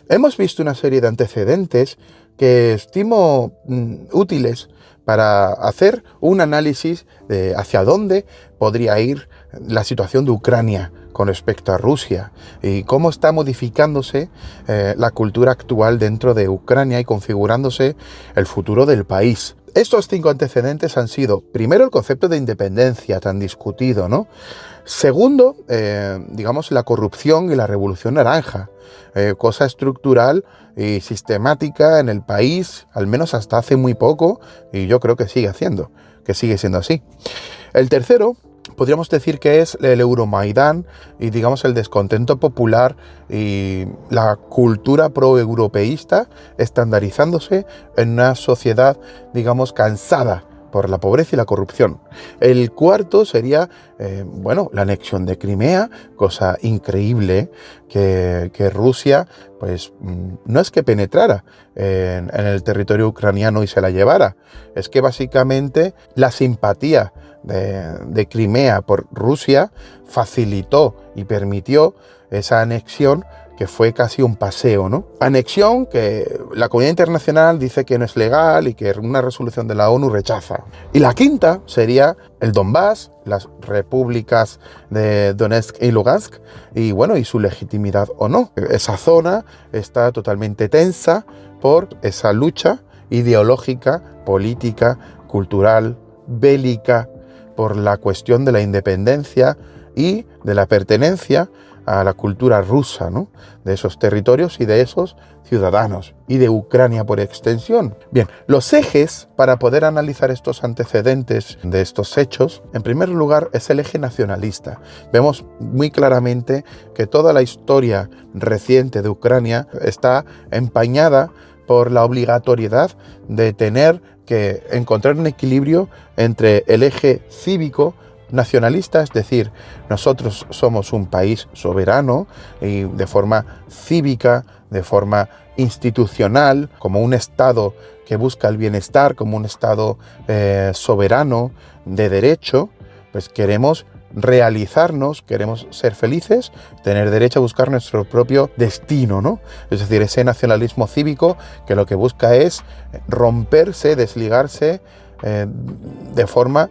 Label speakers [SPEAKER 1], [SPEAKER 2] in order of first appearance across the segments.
[SPEAKER 1] Hemos visto una serie de antecedentes que estimo útiles para hacer un análisis de hacia dónde podría ir la situación de Ucrania con respecto a Rusia y cómo está modificándose la cultura actual dentro de Ucrania y configurándose el futuro del país. Estos 5 antecedentes han sido, primero, el concepto de independencia tan discutido, ¿no? Segundo, digamos, la corrupción y la revolución naranja, cosa estructural y sistemática en el país, al menos hasta hace muy poco, y yo creo que sigue siendo así. El tercero, podríamos decir que es el Euromaidán y, digamos, el descontento popular y la cultura pro-europeísta estandarizándose en una sociedad, digamos, cansada por la pobreza y la corrupción. El cuarto sería, la anexión de Crimea, cosa increíble que Rusia, pues, no es que penetrara en el territorio ucraniano y se la llevara, es que básicamente la simpatía de Crimea por Rusia facilitó y permitió esa anexión que fue casi un paseo, ¿no? Anexión que la comunidad internacional dice que no es legal y que una resolución de la ONU rechaza. Y la quinta sería el Donbass, las repúblicas de Donetsk y Lugansk, y su legitimidad o no. Esa zona está totalmente tensa por esa lucha ideológica, política, cultural, bélica, por la cuestión de la independencia y de la pertenencia a la cultura rusa, ¿no? De esos territorios y de esos ciudadanos, y de Ucrania por extensión. Bien, los ejes para poder analizar estos antecedentes de estos hechos, en primer lugar, es el eje nacionalista. Vemos muy claramente que toda la historia reciente de Ucrania está empañada por la obligatoriedad de tener que encontrar un equilibrio entre el eje cívico nacionalista, es decir, nosotros somos un país soberano y de forma cívica, de forma institucional, como un Estado que busca el bienestar, como un Estado soberano de derecho, pues queremos realizarnos, queremos ser felices, tener derecho a buscar nuestro propio destino, ¿no? Es decir, ese nacionalismo cívico que lo que busca es romperse, desligarse de forma,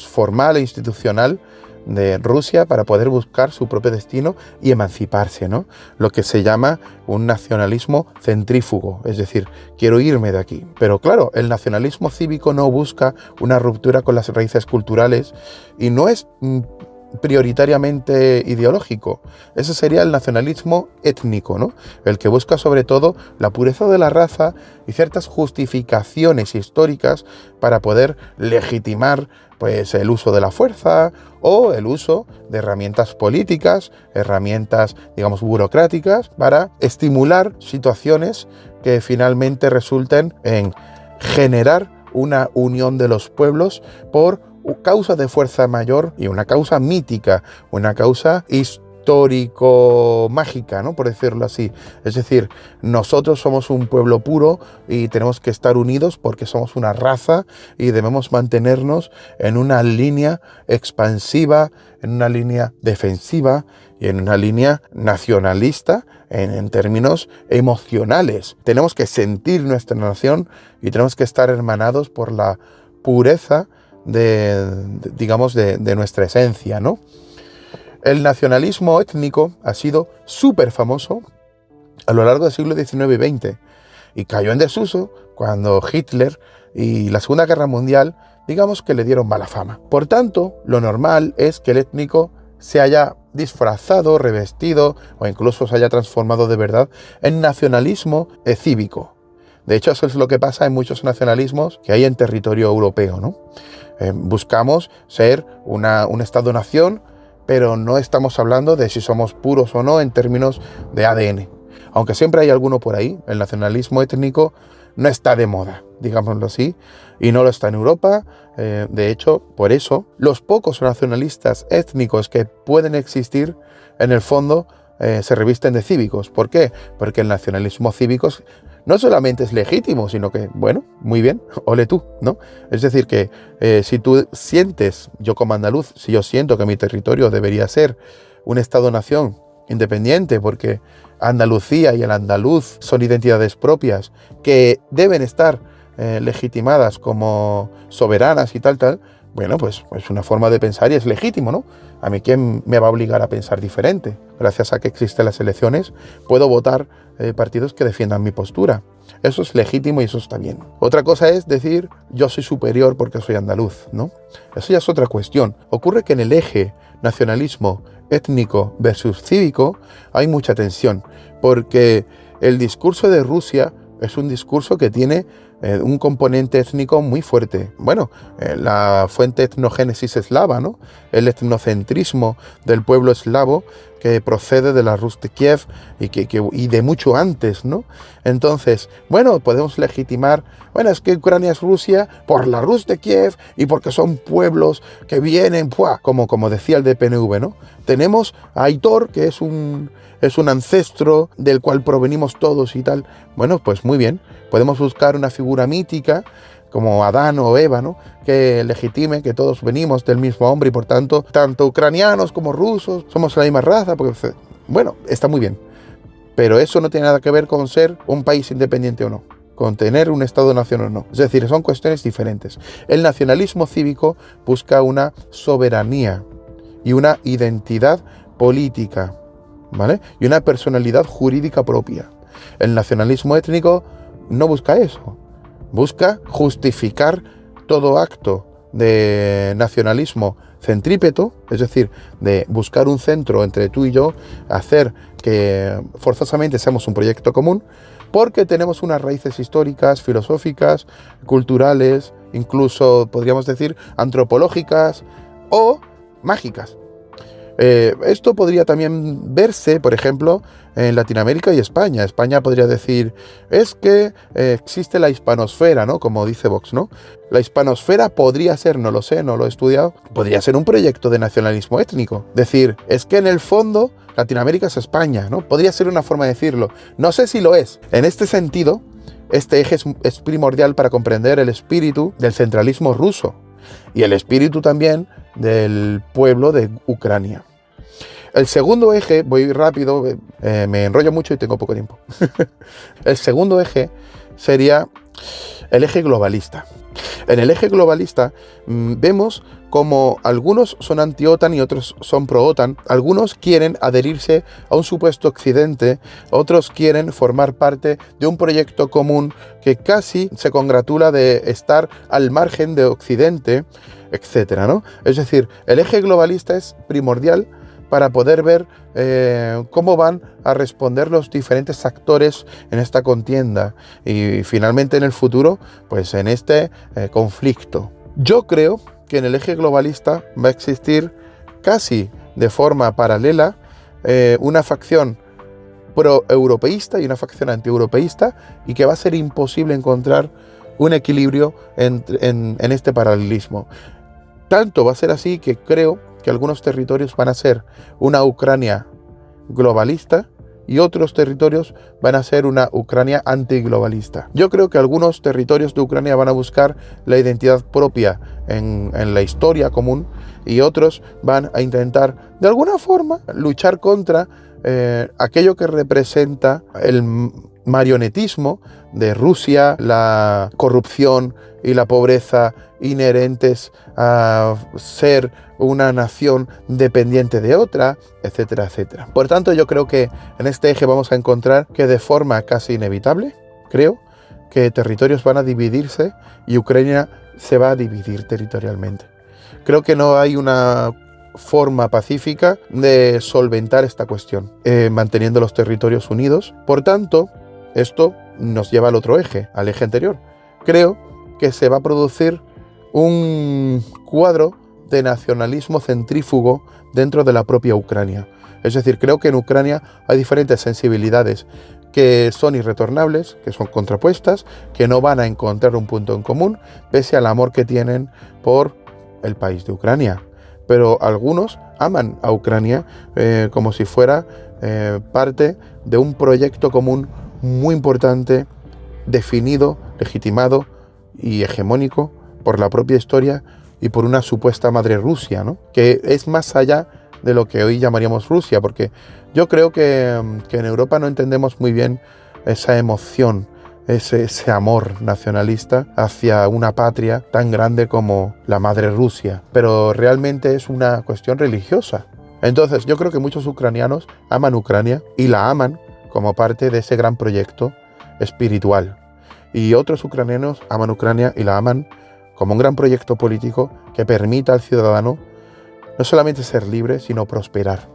[SPEAKER 1] formal e institucional de Rusia para poder buscar su propio destino y emanciparse, ¿no? Lo que se llama un nacionalismo centrífugo, es decir, quiero irme de aquí. Pero claro, el nacionalismo cívico no busca una ruptura con las raíces culturales y no es prioritariamente ideológico. Ese sería el nacionalismo étnico, ¿no? El que busca sobre todo la pureza de la raza y ciertas justificaciones históricas para poder legitimar, pues, el uso de la fuerza o el uso de herramientas políticas, herramientas, burocráticas, para estimular situaciones que finalmente resulten en generar una unión de los pueblos por causa de fuerza mayor y una causa mítica, una causa histórico-mágica, ¿no? Por decirlo así. Es decir, nosotros somos un pueblo puro y tenemos que estar unidos porque somos una raza y debemos mantenernos en una línea expansiva, en una línea defensiva y en una línea nacionalista en términos emocionales. Tenemos que sentir nuestra nación y tenemos que estar hermanados por la pureza de nuestra esencia, ¿no? El nacionalismo étnico ha sido súper famoso a lo largo del siglo XIX y XX y cayó en desuso cuando Hitler y la Segunda Guerra Mundial, que le dieron mala fama. Por tanto, lo normal es que el étnico se haya disfrazado, revestido o incluso se haya transformado de verdad en nacionalismo cívico. De hecho, eso es lo que pasa en muchos nacionalismos que hay en territorio europeo, ¿no? Buscamos ser un Estado-nación, pero no estamos hablando de si somos puros o no en términos de ADN. Aunque siempre hay alguno por ahí, el nacionalismo étnico no está de moda, digámoslo así, y no lo está en Europa. De hecho, por eso, los pocos nacionalistas étnicos que pueden existir, en el fondo, se revisten de cívicos. ¿Por qué? Porque el nacionalismo cívico no solamente es legítimo, sino que, muy bien, ole tú, ¿no? Es decir, que si tú sientes, yo como andaluz, si yo siento que mi territorio debería ser un Estado-nación independiente, porque Andalucía y el andaluz son identidades propias que deben estar legitimadas como soberanas y tal, bueno, pues es una forma de pensar y es legítimo, ¿no? A mí, ¿quién me va a obligar a pensar diferente? Gracias a que existen las elecciones, puedo votar partidos que defiendan mi postura. Eso es legítimo y eso está bien. Otra cosa es decir, yo soy superior porque soy andaluz, ¿no? Eso ya es otra cuestión. Ocurre que en el eje nacionalismo étnico versus cívico hay mucha tensión, porque el discurso de Rusia es un discurso que tiene un componente étnico muy fuerte. Bueno, la fuente etnogénesis eslava, ¿no? El etnocentrismo del pueblo eslavo que procede de la Rus de Kiev y de mucho antes, ¿no? Entonces, bueno, podemos legitimar, bueno, es que Ucrania es Rusia por la Rus de Kiev y porque son pueblos que vienen, ¡buah! Como decía el de PNV, ¿no? Tenemos a Aitor, que es un ancestro del cual provenimos todos y tal. Bueno, pues muy bien, podemos buscar una figura mítica como Adán o Eva, ¿no? Que legitime que todos venimos del mismo hombre y por tanto, tanto ucranianos como rusos somos la misma raza, porque, bueno, está muy bien. Pero eso no tiene nada que ver con ser un país independiente o no, con tener un Estado-nación o no. Es decir, son cuestiones diferentes. El nacionalismo cívico busca una soberanía y una identidad política, ¿vale? Y una personalidad jurídica propia. El nacionalismo étnico no busca eso. Busca justificar todo acto de nacionalismo centrípeto, es decir, de buscar un centro entre tú y yo, hacer que forzosamente seamos un proyecto común, porque tenemos unas raíces históricas, filosóficas, culturales, incluso podríamos decir antropológicas o mágicas. Esto podría también verse, por ejemplo, en Latinoamérica y España. España podría decir, es que existe la hispanosfera, ¿no? Como dice Vox, ¿no? La hispanosfera podría ser, no lo sé, no lo he estudiado, podría ser un proyecto de nacionalismo étnico. Decir, es que en el fondo Latinoamérica es España, ¿no? Podría ser una forma de decirlo. No sé si lo es. En este sentido, este eje es primordial para comprender el espíritu del centralismo ruso y el espíritu también del pueblo de Ucrania. El segundo eje, voy rápido, me enrollo mucho y tengo poco tiempo. El segundo eje sería el eje globalista. En el eje globalista vemos como algunos son anti-OTAN y otros son pro-OTAN. Algunos quieren adherirse a un supuesto occidente, otros quieren formar parte de un proyecto común que casi se congratula de estar al margen de Occidente, etcétera, ¿no? Es decir, el eje globalista es primordial para poder ver cómo van a responder los diferentes actores en esta contienda y finalmente en el futuro, pues en este conflicto. Yo creo que en el eje globalista va a existir casi de forma paralela una facción pro-europeísta y una facción anti-europeísta y que va a ser imposible encontrar un equilibrio en este paralelismo. Tanto va a ser así que creo que algunos territorios van a ser una Ucrania globalista y otros territorios van a ser una Ucrania antiglobalista. Yo creo que algunos territorios de Ucrania van a buscar la identidad propia en la historia común y otros van a intentar de alguna forma luchar contra aquello que representa el marionetismo de Rusia, la corrupción y la pobreza inherentes a ser una nación dependiente de otra, etcétera, etcétera. Por tanto, yo creo que en este eje vamos a encontrar que de forma casi inevitable, creo que territorios van a dividirse y Ucrania se va a dividir territorialmente. Creo que no hay una forma pacífica de solventar esta cuestión, manteniendo los territorios unidos. Por tanto, esto nos lleva al otro eje, al eje anterior. Creo que se va a producir un cuadro de nacionalismo centrífugo dentro de la propia Ucrania. Es decir, creo que en Ucrania hay diferentes sensibilidades que son irretornables, que son contrapuestas, que no van a encontrar un punto en común, pese al amor que tienen por el país de Ucrania. Pero algunos aman a Ucrania como si fuera parte de un proyecto común muy importante, definido, legitimado y hegemónico por la propia historia y por una supuesta madre Rusia, ¿no? Que es más allá de lo que hoy llamaríamos Rusia, porque yo creo que en Europa no entendemos muy bien esa emoción, ese amor nacionalista hacia una patria tan grande como la madre Rusia, pero realmente es una cuestión religiosa. Entonces yo creo que muchos ucranianos aman Ucrania y la aman como parte de ese gran proyecto espiritual. Y otros ucranianos aman Ucrania y la aman como un gran proyecto político que permita al ciudadano no solamente ser libre, sino prosperar.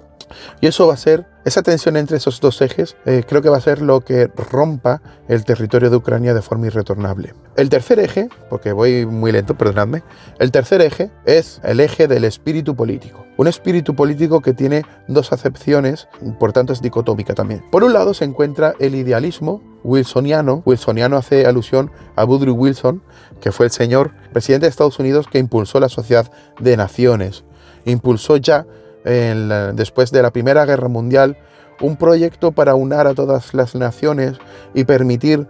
[SPEAKER 1] Y eso va a ser, esa tensión entre esos dos ejes, creo que va a ser lo que rompa el territorio de Ucrania de forma irretornable. El tercer eje, porque voy muy lento, perdonadme, el tercer eje es el eje del espíritu político. Un espíritu político que tiene dos acepciones, por tanto es dicotómica también. Por un lado se encuentra el idealismo wilsoniano. Wilsoniano hace alusión a Woodrow Wilson, que fue el señor presidente de Estados Unidos que impulsó la Sociedad de Naciones. Impulsó ya después de la Primera Guerra Mundial, un proyecto para unar a todas las naciones y permitir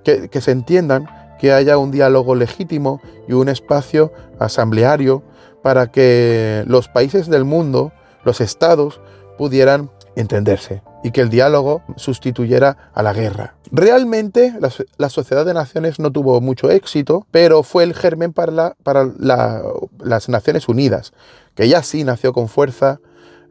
[SPEAKER 1] que se entiendan, que haya un diálogo legítimo y un espacio asambleario para que los países del mundo, los estados, pudieran entenderse y que el diálogo sustituyera a la guerra. Realmente la Sociedad de Naciones no tuvo mucho éxito, pero fue el germen para las Naciones Unidas, que ya sí nació con fuerza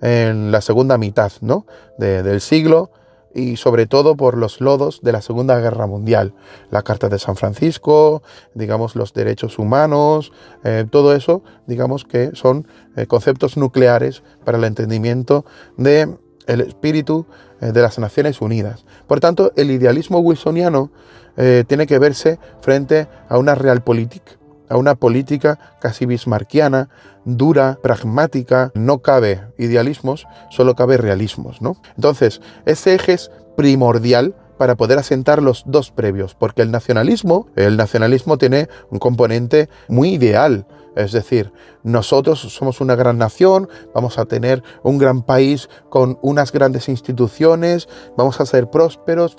[SPEAKER 1] en la segunda mitad, ¿no?, del siglo, y sobre todo por los lodos de la Segunda Guerra Mundial. La Carta de San Francisco, digamos, los derechos humanos, todo eso, digamos que son conceptos nucleares para el entendimiento del espíritu de las Naciones Unidas. Por tanto, el idealismo wilsoniano tiene que verse frente a una realpolitik, a una política casi bismarckiana, dura, pragmática. No cabe idealismos, solo cabe realismos, ¿no? Entonces, ese eje es primordial para poder asentar los dos previos, porque el nacionalismo tiene un componente muy ideal. Es decir, nosotros somos una gran nación, vamos a tener un gran país con unas grandes instituciones, vamos a ser prósperos,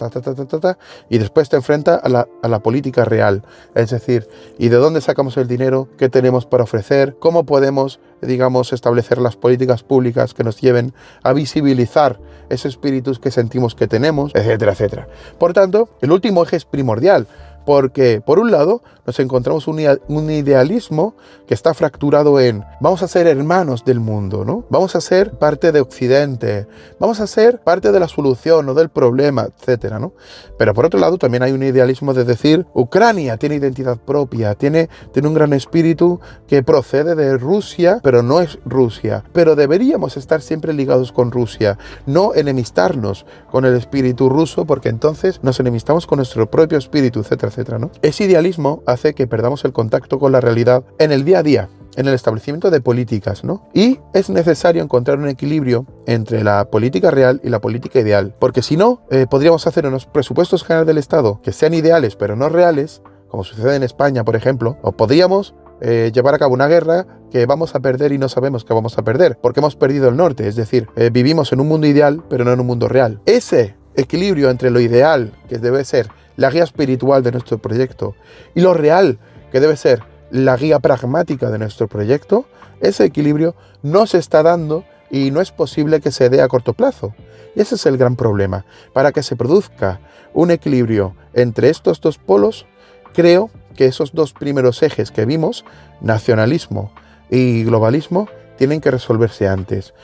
[SPEAKER 1] y después te enfrenta a la política real. Es decir, ¿y de dónde sacamos el dinero? ¿Qué tenemos para ofrecer? ¿Cómo podemos, digamos, establecer las políticas públicas que nos lleven a visibilizar esos espíritus que sentimos que tenemos, etcétera, etcétera? Por tanto, el último eje es primordial, porque por un lado nos encontramos un idealismo que está fracturado en vamos a ser hermanos del mundo, ¿no? Vamos a ser parte de Occidente, vamos a ser parte de la solución o del problema, etcétera, ¿no? Pero por otro lado también hay un idealismo de decir Ucrania tiene identidad propia, tiene un gran espíritu que procede de Rusia, pero no es Rusia. Pero deberíamos estar siempre ligados con Rusia, no enemistarnos con el espíritu ruso, porque entonces nos enemistamos con nuestro propio espíritu, etcétera, etcétera, ¿no? Ese idealismo hace que perdamos el contacto con la realidad en el día a día, en el establecimiento de políticas, ¿no? Y es necesario encontrar un equilibrio entre la política real y la política ideal, porque si no, podríamos hacer unos presupuestos generales del Estado que sean ideales pero no reales, como sucede en España, por ejemplo, o podríamos llevar a cabo una guerra que vamos a perder y no sabemos que vamos a perder, porque hemos perdido el norte, es decir, vivimos en un mundo ideal pero no en un mundo real. Ese equilibrio entre lo ideal, que debe ser la guía espiritual de nuestro proyecto, y lo real, que debe ser la guía pragmática de nuestro proyecto, ese equilibrio no se está dando y no es posible que se dé a corto plazo. Y ese es el gran problema. Para que se produzca un equilibrio entre estos dos polos, creo que esos dos primeros ejes que vimos, nacionalismo y globalismo, tienen que resolverse antes.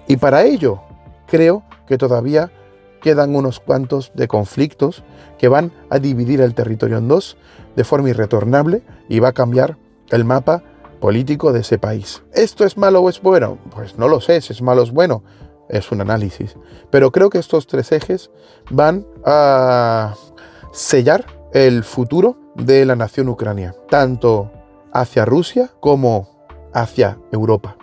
[SPEAKER 1] Y para ello, creo que todavía quedan unos cuantos de conflictos que van a dividir el territorio en dos de forma irretornable y va a cambiar el mapa político de ese país. ¿Esto es malo o es bueno? Pues no lo sé, si es malo o es bueno, es un análisis. Pero creo que estos tres ejes van a sellar el futuro de la nación ucrania, tanto hacia Rusia como hacia Europa.